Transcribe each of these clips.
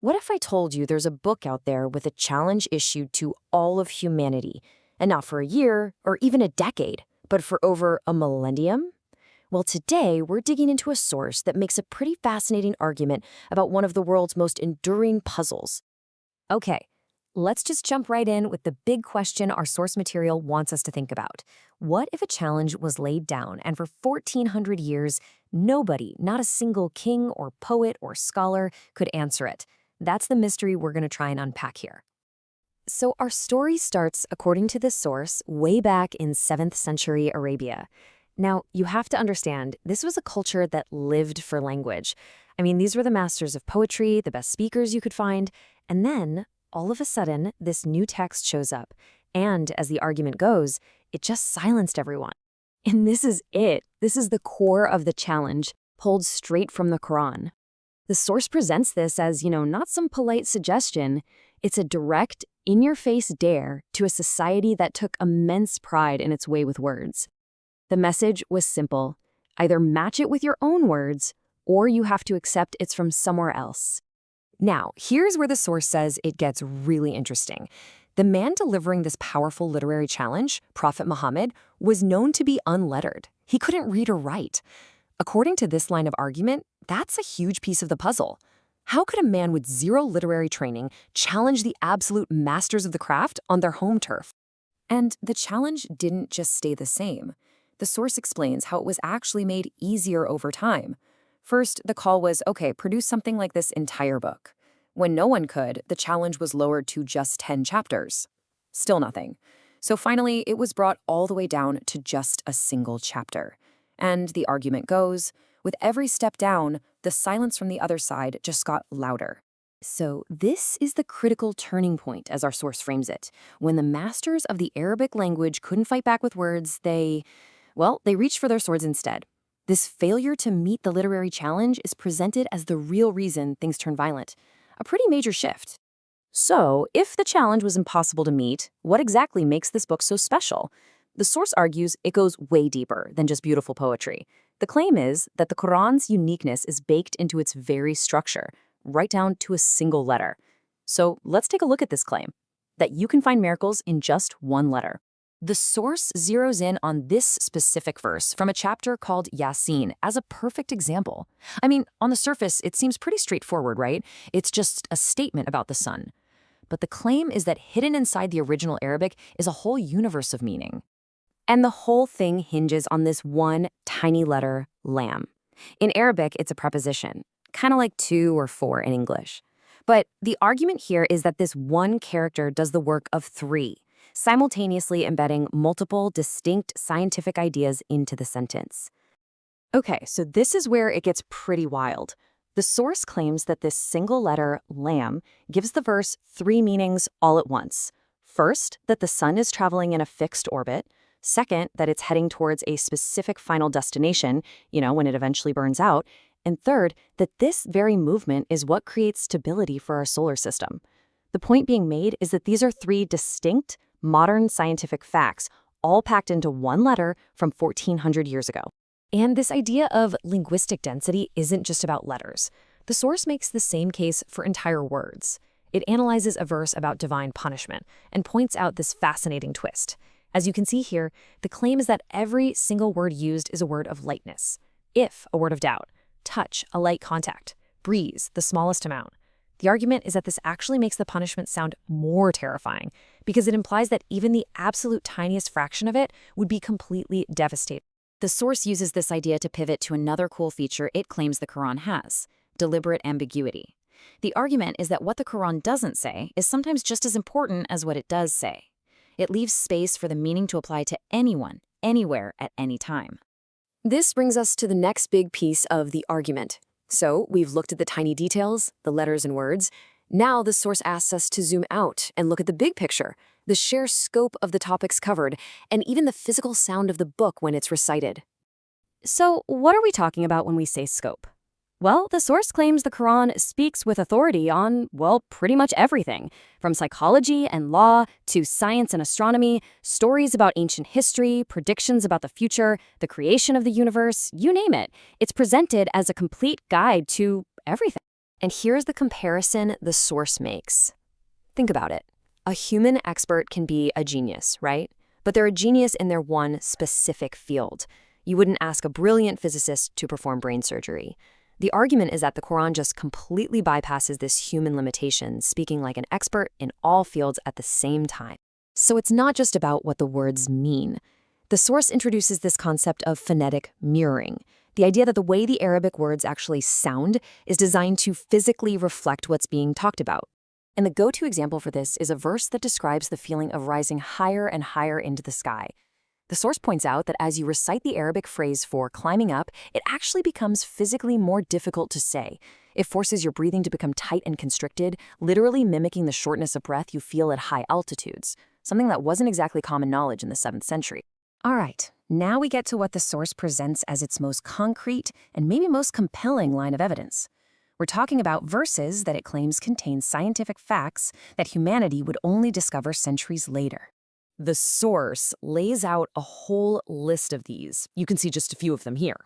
What if I told you there's a book out there with a challenge issued to all of humanity, and not for a year or even a decade, but for over a millennium? Well, today we're digging into a source that makes a pretty fascinating argument about one of the world's most enduring puzzles. Okay, let's just jump right in with the big question our source material wants us to think about. What if a challenge was laid down and for 1,400 years, nobody, not a single king or poet or scholar, could answer it? That's the mystery we're going to try and unpack here. So our story starts, according to this source, way back in 7th century Arabia. Now, you have to understand, this was a culture that lived for language. I mean, these were the masters of poetry, the best speakers you could find, and then, all of a sudden, this new text shows up. And, as the argument goes, it just silenced everyone. And this is it. This is the core of the challenge, pulled straight from the Quran. The source presents this as, not some polite suggestion. It's a direct, in-your-face dare to a society that took immense pride in its way with words. The message was simple. Either match it with your own words, or you have to accept it's from somewhere else. Now, here's where the source says it gets really interesting. The man delivering this powerful literary challenge, Prophet Muhammad, was known to be unlettered. He couldn't read or write. According to this line of argument, that's a huge piece of the puzzle. How could a man with zero literary training challenge the absolute masters of the craft on their home turf? And the challenge didn't just stay the same. The source explains how it was actually made easier over time. First, the call was, okay, produce something like this entire book. When no one could, the challenge was lowered to just 10 chapters. Still nothing. So finally, it was brought all the way down to just a single chapter. And the argument goes, with every step down, the silence from the other side just got louder. So this is the critical turning point, as our source frames it. When the masters of the Arabic language couldn't fight back with words, they reached for their swords instead. This failure to meet the literary challenge is presented as the real reason things turn violent. A pretty major shift. So, if the challenge was impossible to meet, what exactly makes this book so special? The source argues it goes way deeper than just beautiful poetry. The claim is that the Quran's uniqueness is baked into its very structure, right down to a single letter. So let's take a look at this claim, that you can find miracles in just one letter. The source zeroes in on this specific verse from a chapter called Yasin as a perfect example. I mean, on the surface, it seems pretty straightforward, right? It's just a statement about the sun. But the claim is that hidden inside the original Arabic is a whole universe of meaning. And the whole thing hinges on this one tiny letter, lam. In Arabic, it's a preposition, kind of like 2 or 4 in English. But the argument here is that this one character does the work of 3, simultaneously embedding multiple distinct scientific ideas into the sentence. Okay, so this is where it gets pretty wild. The source claims that this single letter, lam, gives the verse 3 meanings all at once. First, that the sun is traveling in a fixed orbit. Second, that it's heading towards a specific final destination, when it eventually burns out. And third, that this very movement is what creates stability for our solar system. The point being made is that these are 3 distinct, modern scientific facts, all packed into one letter from 1,400 years ago. And this idea of linguistic density isn't just about letters. The source makes the same case for entire words. It analyzes a verse about divine punishment and points out this fascinating twist. As you can see here, the claim is that every single word used is a word of lightness. If, a word of doubt. Touch, a light contact. Breeze, the smallest amount. The argument is that this actually makes the punishment sound more terrifying because it implies that even the absolute tiniest fraction of it would be completely devastating. The source uses this idea to pivot to another cool feature it claims the Quran has: deliberate ambiguity. The argument is that what the Quran doesn't say is sometimes just as important as what it does say. It leaves space for the meaning to apply to anyone, anywhere, at any time. This brings us to the next big piece of the argument. So we've looked at the tiny details, the letters and words. Now the source asks us to zoom out and look at the big picture, the sheer scope of the topics covered, and even the physical sound of the book when it's recited. So what are we talking about when we say scope? Well, the source claims the Quran speaks with authority on, pretty much everything. From psychology and law to science and astronomy, stories about ancient history, predictions about the future, the creation of the universe, you name it. It's presented as a complete guide to everything. And here's the comparison the source makes. Think about it. A human expert can be a genius, right? But they're a genius in their one specific field. You wouldn't ask a brilliant physicist to perform brain surgery. The argument is that the Quran just completely bypasses this human limitation, speaking like an expert in all fields at the same time. So it's not just about what the words mean. The source introduces this concept of phonetic mirroring, the idea that the way the Arabic words actually sound is designed to physically reflect what's being talked about. And the go-to example for this is a verse that describes the feeling of rising higher and higher into the sky. The source points out that as you recite the Arabic phrase for climbing up, it actually becomes physically more difficult to say. It forces your breathing to become tight and constricted, literally mimicking the shortness of breath you feel at high altitudes, something that wasn't exactly common knowledge in the 7th century. All right, now we get to what the source presents as its most concrete and maybe most compelling line of evidence. We're talking about verses that it claims contain scientific facts that humanity would only discover centuries later. The source lays out a whole list of these. You can see just a few of them here.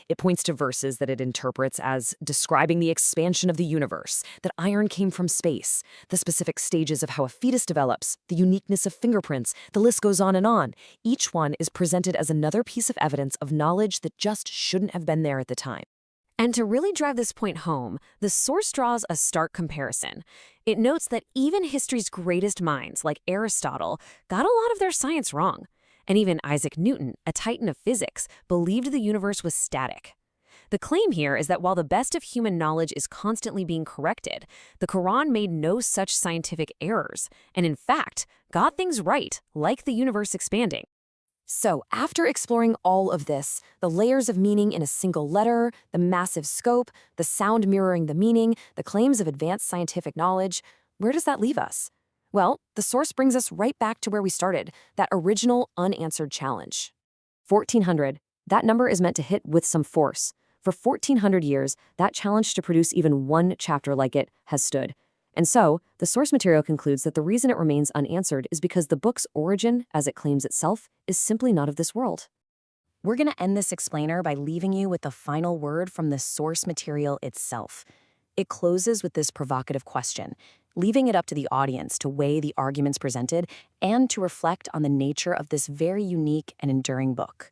It points to verses that it interprets as describing the expansion of the universe, that iron came from space, the specific stages of how a fetus develops, the uniqueness of fingerprints, the list goes on and on. Each one is presented as another piece of evidence of knowledge that just shouldn't have been there at the time. And to really drive this point home, the source draws a stark comparison. It notes that even history's greatest minds, like Aristotle, got a lot of their science wrong. And even Isaac Newton, a titan of physics, believed the universe was static. The claim here is that while the best of human knowledge is constantly being corrected, the Quran made no such scientific errors, and in fact, got things right, like the universe expanding. So, after exploring all of this, the layers of meaning in a single letter, the massive scope, the sound mirroring the meaning, the claims of advanced scientific knowledge, where does that leave us? Well, the source brings us right back to where we started, that original unanswered challenge. 1400. That number is meant to hit with some force. For 1400 years, that challenge to produce even one chapter like it has stood. And so, the source material concludes that the reason it remains unanswered is because the book's origin, as it claims itself, is simply not of this world. We're going to end this explainer by leaving you with the final word from the source material itself. It closes with this provocative question, leaving it up to the audience to weigh the arguments presented and to reflect on the nature of this very unique and enduring book.